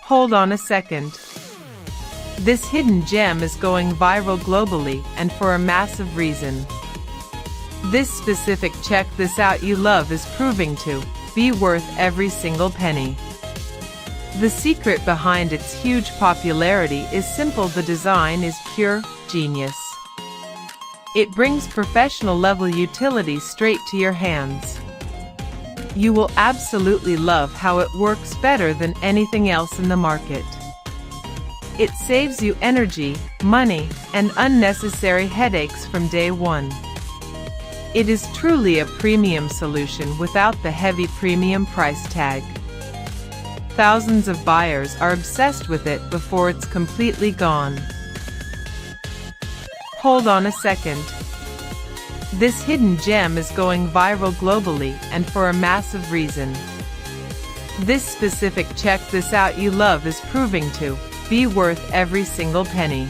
Hold on a second. This hidden gem is going viral globally and for a massive reason. This specific check this out you love is proving to be worth every single penny. The secret behind its huge popularity is simple. The design is pure genius. It brings professional level utility straight to your hands. You will absolutely love how it works better than anything else in the market. It saves you energy, money, and unnecessary headaches from day one. It is truly a premium solution without the heavy premium price tag. Thousands of buyers are obsessed with it before it's completely gone. Hold on a second. This hidden gem is going viral globally and for a massive reason. This specific check this out you love is proving to be worth every single penny.